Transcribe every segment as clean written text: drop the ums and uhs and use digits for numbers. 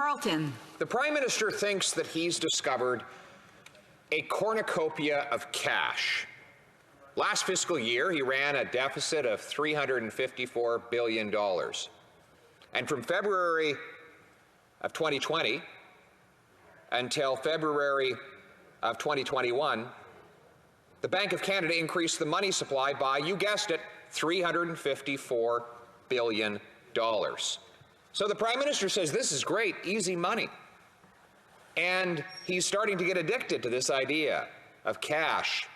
Carleton. The Prime Minister thinks that he's discovered a cornucopia of cash. Last fiscal year, he ran a deficit of $354 billion. And from February of 2020 until February of 2021, the Bank of Canada increased the money supply by, you guessed it, $354 billion. So the Prime Minister says this is great, easy money. And he's starting to get addicted to this idea of cash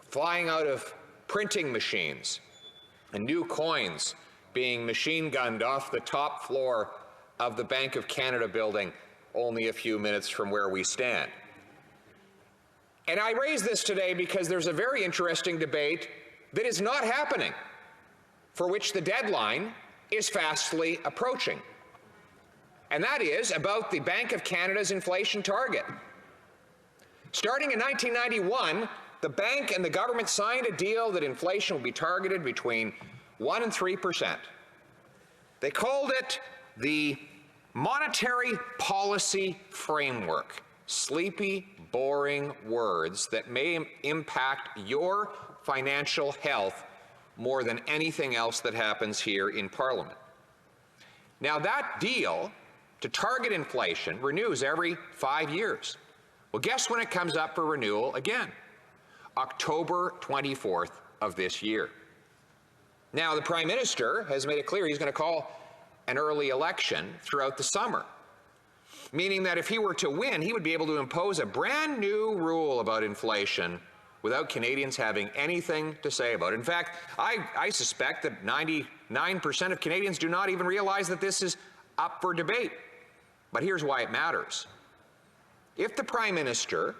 flying out of printing machines and new coins being machine gunned off the top floor of the Bank of Canada building only a few minutes from where we stand. And I raise this today because there's a very interesting debate that is not happening, for which the deadline is fastly approaching. And that is about the Bank of Canada's inflation target. Starting in 1991, the bank and the government signed a deal that inflation would be targeted between 1% and 3%. They called it the Monetary Policy Framework. Sleepy, boring words that may impact your financial health more than anything else that happens here in Parliament. Now, that deal to target inflation renews every 5 years. Well, guess when it comes up for renewal again? October 24th of this year. Now, the Prime Minister has made it clear he's going to call an early election throughout the summer, meaning that if he were to win, he would be able to impose a brand new rule about inflation without Canadians having anything to say about it. In fact, I suspect that 99% of Canadians do not even realize that this is up for debate. But here's why it matters. If the Prime Minister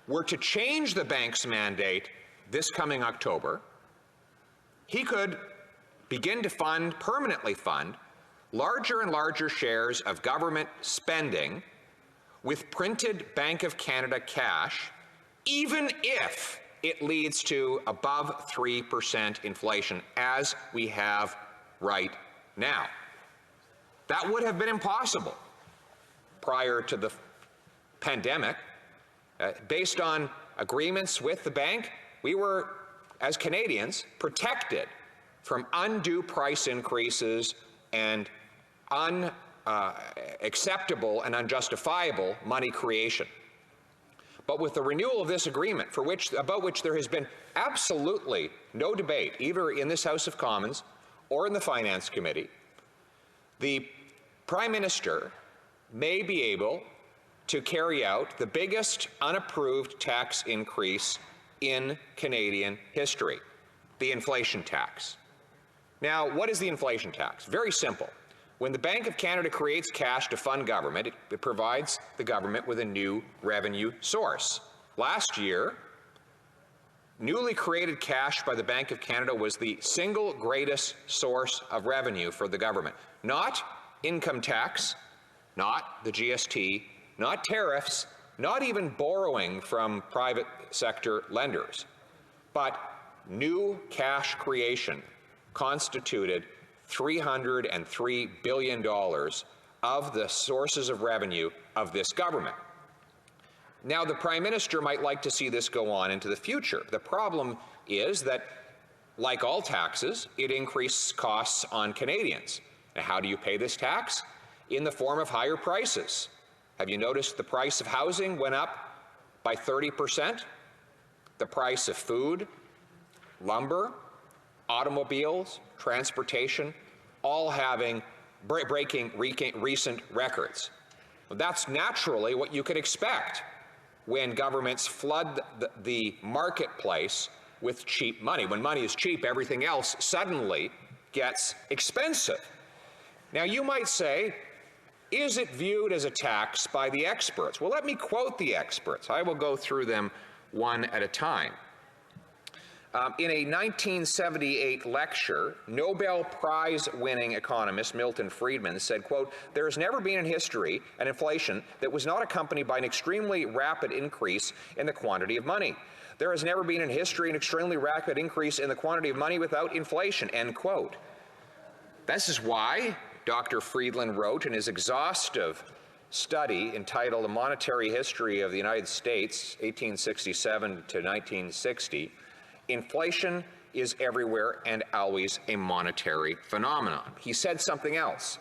were to change the bank's mandate this coming October, he could begin to permanently fund, larger and larger shares of government spending with printed Bank of Canada cash, even if it leads to above 3% inflation, as we have right now. That would have been impossible prior to the pandemic. Based on agreements with the bank, we were, as Canadians, protected from undue price increases and unacceptable and unjustifiable money creation. But with the renewal of this agreement, about which there has been absolutely no debate, either in this House of Commons or in the Finance Committee, the Prime Minister may be able to carry out the biggest unapproved tax increase in Canadian history, the inflation tax. Now, what is the inflation tax? Very simple. When the Bank of Canada creates cash to fund government, it provides the government with a new revenue source. Last year, newly created cash by the Bank of Canada was the single greatest source of revenue for the government. Not income tax, not the GST, not tariffs, not even borrowing from private sector lenders, but new cash creation constituted $303 billion of the sources of revenue of this government. Now, the Prime Minister might like to see this go on into the future. The problem is that, like all taxes, it increases costs on Canadians. Now, how do you pay this tax? In the form of higher prices. Have you noticed the price of housing went up by 30%? The price of food, lumber, automobiles, transportation, all breaking recent records. Well, that's naturally what you could expect when governments flood the marketplace with cheap money. When money is cheap, everything else suddenly gets expensive. Now, you might say, is it viewed as a tax by the experts? Well, let me quote the experts. I will go through them one at a time. In a 1978 lecture, Nobel Prize-winning economist Milton Friedman said, quote, "There has never been in history an inflation that was not accompanied by an extremely rapid increase in the quantity of money. There has never been in history an extremely rapid increase in the quantity of money without inflation," end quote. This is why Dr. Friedland wrote in his exhaustive study entitled A Monetary History of the United States, 1867 to 1960, inflation is everywhere and always a monetary phenomenon. He said something else,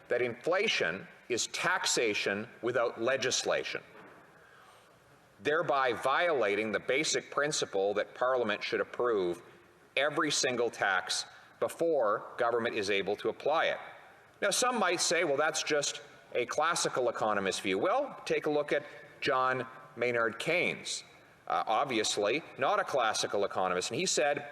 that inflation is taxation without legislation, thereby violating the basic principle that Parliament should approve every single tax before government is able to apply it. Now, some might say, well, that's just a classical economist view. Well, take a look at John Maynard Keynes, obviously not a classical economist, and he said,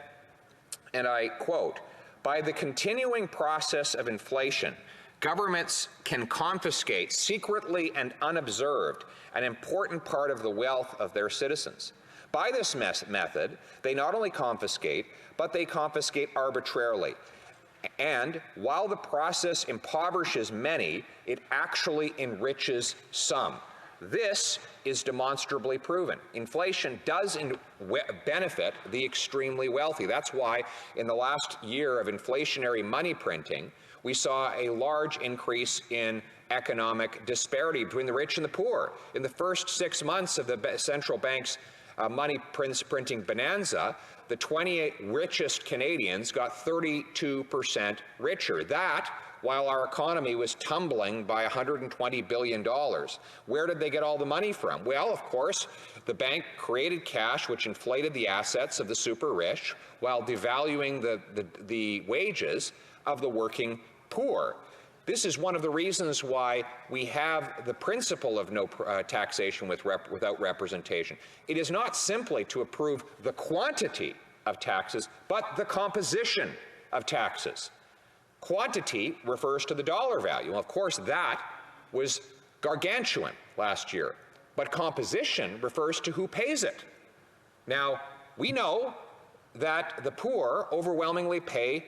and I quote, "By the continuing process of inflation, governments can confiscate secretly and unobserved an important part of the wealth of their citizens. By this method, they not only confiscate, but they confiscate arbitrarily. And while the process impoverishes many, it actually enriches some. This is demonstrably proven. Inflation does benefit the extremely wealthy. That's why in the last year of inflationary money printing, we saw a large increase in economic disparity between the rich and the poor. In the first 6 months of the central bank's money printing bonanza, the 28 richest Canadians got 32% richer. That, while our economy was tumbling by $120 billion. Where did they get all the money from? Well, of course, the bank created cash, which inflated the assets of the super rich, while devaluing the wages of the working poor. This is one of the reasons why we have the principle of no taxation without representation. It is not simply to approve the quantity of taxes, but the composition of taxes. Quantity refers to the dollar value. Well, of course, that was gargantuan last year, but composition refers to who pays it. Now, we know that the poor overwhelmingly pay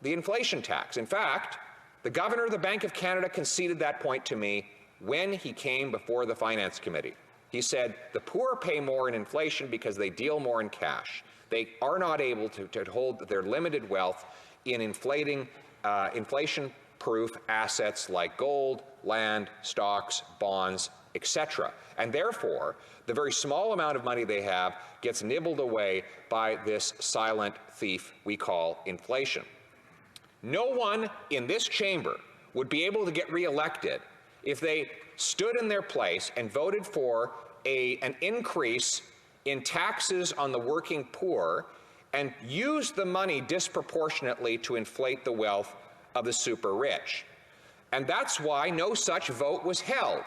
the inflation tax. In fact, the governor of the Bank of Canada conceded that point to me when he came before the Finance Committee. He said, the poor pay more in inflation because they deal more in cash. They are not able to hold their limited wealth in inflation-proof assets like gold, land, stocks, bonds, etc. And therefore, the very small amount of money they have gets nibbled away by this silent thief we call inflation. No one in this chamber would be able to get reelected if they stood in their place and voted for an increase in taxes on the working poor and used the money disproportionately to inflate the wealth of the super rich. And that's why no such vote was held.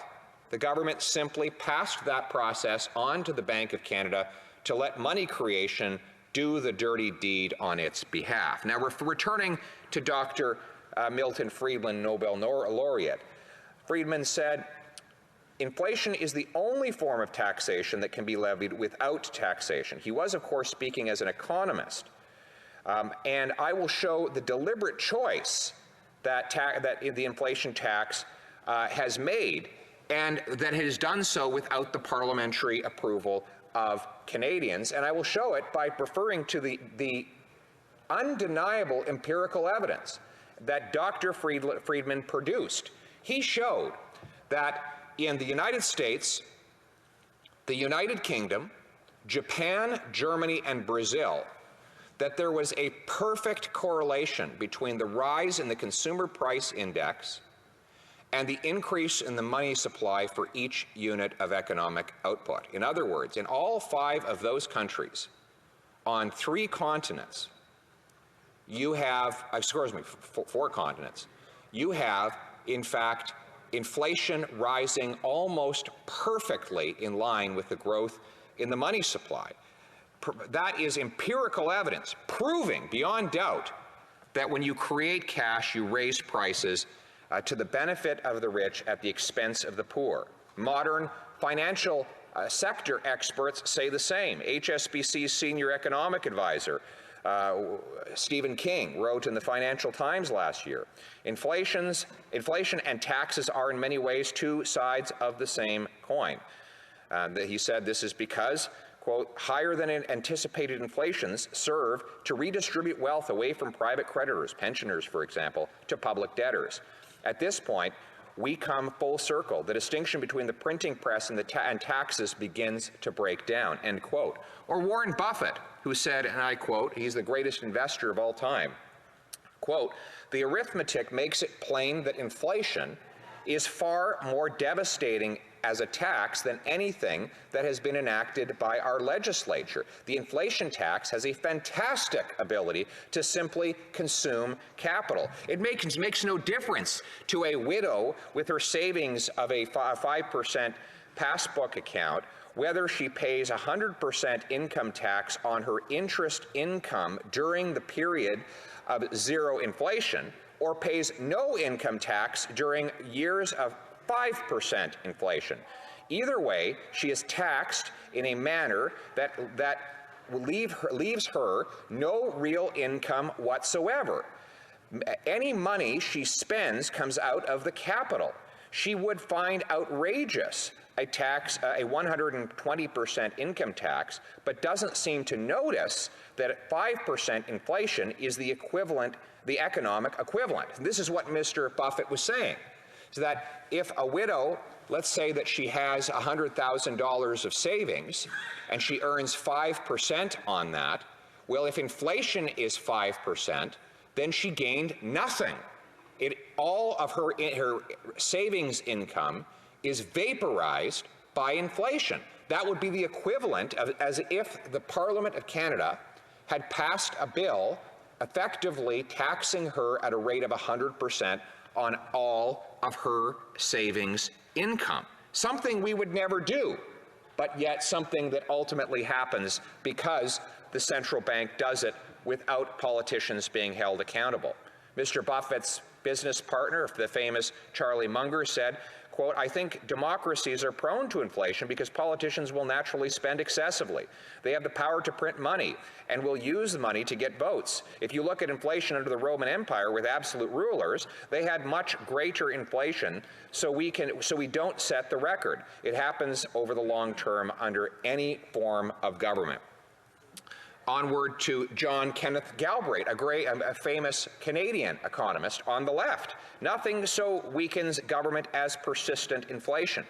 The government simply passed that process on to the Bank of Canada to let money creation do the dirty deed on its behalf. Now, we're returning to Dr. Milton Friedland, Nobel laureate. Friedman said, inflation is the only form of taxation that can be levied without taxation. He was, of course, speaking as an economist. And I will show the deliberate choice that the inflation tax has made, and that it has done so without the parliamentary approval of Canadians. And I will show it by referring to the undeniable empirical evidence that Dr. Friedman produced. He showed that in the United States, the United Kingdom, Japan, Germany, and Brazil, that there was a perfect correlation between the rise in the consumer price index and the increase in the money supply for each unit of economic output. In other words, in all 5 of those countries, on 3 continents, you have, 4 continents, you have, in fact, inflation rising almost perfectly in line with the growth in the money supply. That is empirical evidence proving beyond doubt that when you create cash, you raise prices to the benefit of the rich at the expense of the poor. Modern financial sector experts say the same. HSBC's senior economic advisor, Stephen King, wrote in the Financial Times last year, inflation and taxes are in many ways 2 sides of the same coin. He said this is because quote, higher than anticipated inflations serve to redistribute wealth away from private creditors, pensioners, for example, to public debtors. At this point, we come full circle. The distinction between the printing press and taxes begins to break down, end quote. Or Warren Buffett, who said, and I quote, he's the greatest investor of all time, quote, the arithmetic makes it plain that inflation is far more devastating as a tax than anything that has been enacted by our legislature. The inflation tax has a fantastic ability to simply consume capital. It makes no difference to a widow with her savings of a 5% passbook account whether she pays 100% income tax on her interest income during the period of zero inflation or pays no income tax during years of 5% inflation. Either way, she is taxed in a manner that leaves her no real income whatsoever. Any money she spends comes out of the capital. She would find outrageous a 120% income tax, but doesn't seem to notice that 5% inflation is the equivalent, the economic equivalent. And this is what Mr. Buffett was saying, is that if a widow, let's say that she has $100,000 of savings and she earns 5% on that, well, if inflation is 5%, then she gained nothing. All of her savings income is vaporized by inflation. That would be the equivalent of as if the Parliament of Canada had passed a bill effectively taxing her at a rate of 100% on all of her savings income. Something we would never do, but yet something that ultimately happens because the central bank does it without politicians being held accountable. Mr. Buffett's business partner, the famous Charlie Munger, said, quote, I think democracies are prone to inflation because politicians will naturally spend excessively. They have the power to print money and will use the money to get votes. If you look at inflation under the Roman Empire with absolute rulers, they had much greater inflation, so we don't set the record. It happens over the long term under any form of government. Onward to John Kenneth Galbraith, a famous Canadian economist on the left. Nothing so weakens government as persistent inflation.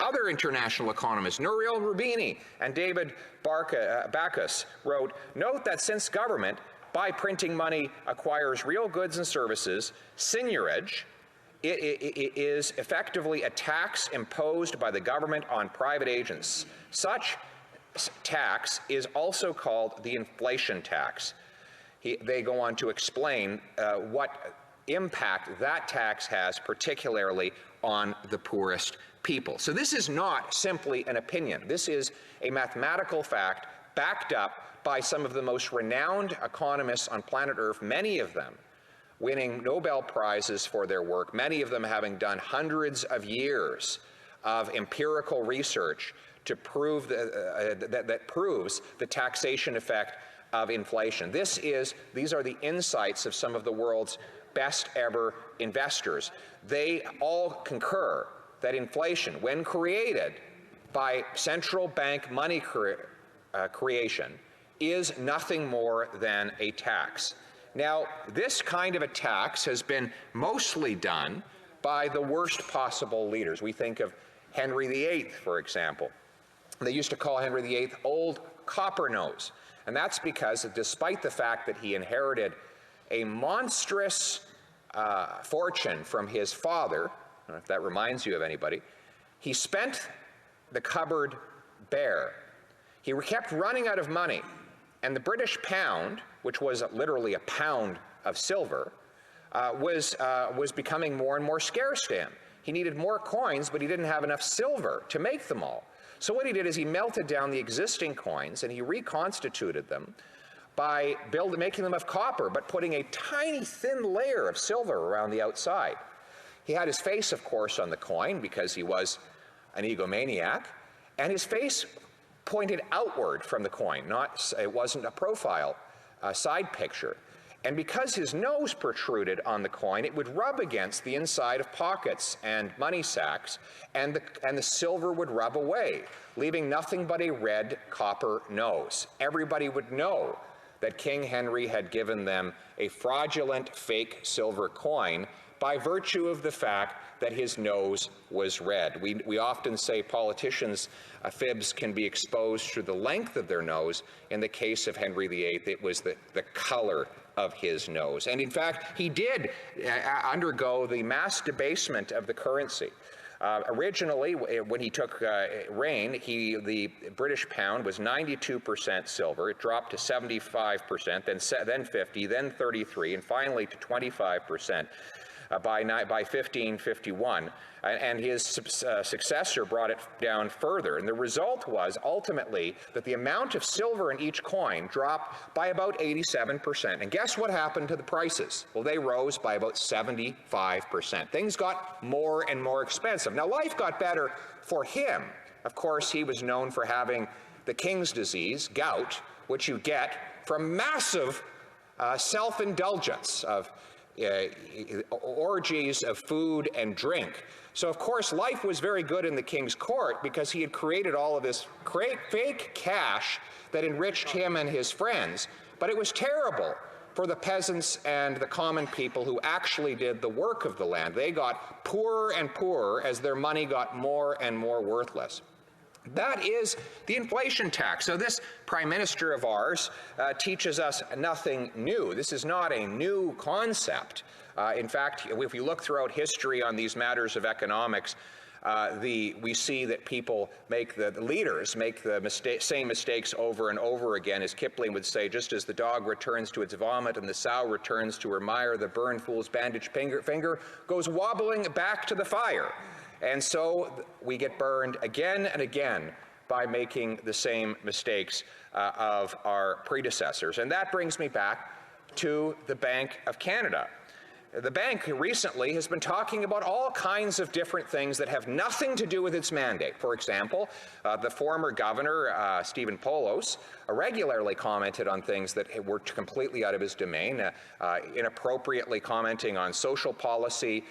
Other international economists, Nouriel Roubini and David Bacchus, wrote, note that since government, by printing money, acquires real goods and services, seigniorage, it is effectively a tax imposed by the government on private agents. Such tax is also called the inflation tax. They go on to explain what impact that tax has, particularly on the poorest people. So this is not simply an opinion. This is a mathematical fact backed up by some of the most renowned economists on planet Earth, many of them winning Nobel Prizes for their work, many of them having done hundreds of years of empirical research to prove that proves the taxation effect of inflation. These are the insights of some of the world's best ever investors. They all concur that inflation, when created by central bank money creation, is nothing more than a tax. Now, this kind of a tax has been mostly done by the worst possible leaders. We think of Henry VIII, for example. They used to call Henry VIII Old Copper Nose, and that's because despite the fact that he inherited a monstrous fortune from his father, I don't know if that reminds you of anybody, he spent the cupboard bare. He kept running out of money, and the British pound, which was literally a pound of silver, was becoming more and more scarce to him. He needed more coins, but he didn't have enough silver to make them all. So what he did is he melted down the existing coins and he reconstituted them by making them of copper, but putting a tiny thin layer of silver around the outside. He had his face, of course, on the coin because he was an egomaniac, and his face pointed outward from the coin. It wasn't a profile side picture. And because his nose protruded on the coin, it would rub against the inside of pockets and money sacks, and the silver would rub away, leaving nothing but a red copper nose. Everybody would know that King Henry had given them a fraudulent fake silver coin by virtue of the fact that his nose was red. We often say politicians' fibs can be exposed through the length of their nose. In the case of Henry VIII, it was the color of his nose. And in fact, he did undergo the mass debasement of the currency. Originally, when he took reign, the British pound was 92% silver. It dropped to 75%, then 50, then 33, and finally to 25%. By 1551, and his successor brought it down further. And the result was ultimately that the amount of silver in each coin dropped by about 87%. And guess what happened to the prices? Well, they rose by about 75%. Things got more and more expensive. Now, life got better for him. Of course, he was known for having the king's disease, gout, which you get from massive self-indulgence of orgies of food and drink. So, of course, life was very good in the king's court because he had created all of this fake cash that enriched him and his friends. But it was terrible for the peasants and the common people who actually did the work of the land. They got poorer and poorer as their money got more and more worthless. That is the inflation tax. So this prime minister of ours teaches us nothing new. This is not a new concept. In fact, if you look throughout history on these matters of economics, we see that people the leaders make the same mistakes over and over again. As Kipling would say, just as the dog returns to its vomit and the sow returns to her mire, the burned fool's bandaged finger goes wobbling back to the fire. And so we get burned again and again by making the same mistakes of our predecessors. And that brings me back to the Bank of Canada. The bank recently has been talking about all kinds of different things that have nothing to do with its mandate. For example, the former governor, Stephen Poloz, regularly commented on things that were completely out of his domain, inappropriately commenting on social policy,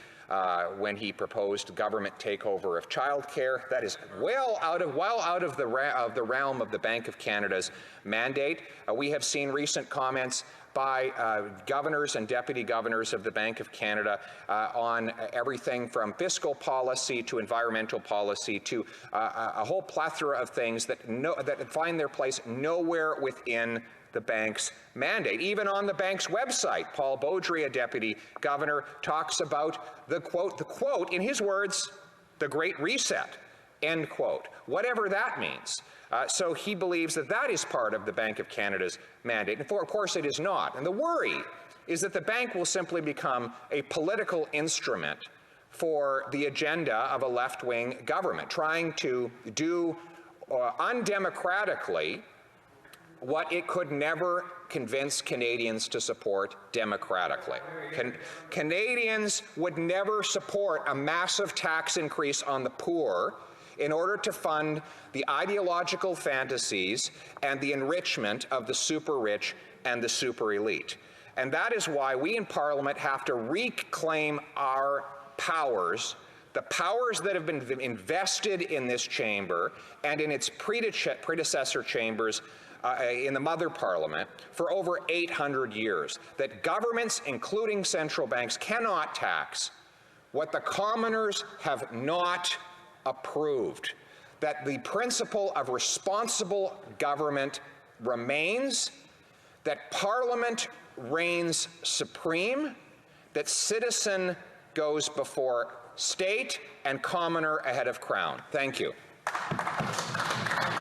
when he proposed government takeover of childcare. That is well out of the realm of the Bank of Canada's mandate. We have seen recent comments by governors and deputy governors of the Bank of Canada on everything from fiscal policy to environmental policy to a whole plethora of things that find their place nowhere within the bank's mandate. Even on the bank's website, Paul Beaudry, a deputy governor, talks about the quote, in his words, the Great Reset, end quote, whatever that means. So he believes that that is part of the Bank of Canada's mandate. And of course it is not. And the worry is that the bank will simply become a political instrument for the agenda of a left-wing government, trying to do undemocratically what it could never convince Canadians to support democratically. Canadians would never support a massive tax increase on the poor in order to fund the ideological fantasies and the enrichment of the super rich and the super elite. And that is why we in Parliament have to reclaim our powers, the powers that have been invested in this chamber and in its predecessor chambers in the mother parliament for over 800 years, that governments, including central banks, cannot tax what the commoners have not approved, that the principle of responsible government remains, that Parliament reigns supreme, that citizen goes before state and commoner ahead of crown. Thank you.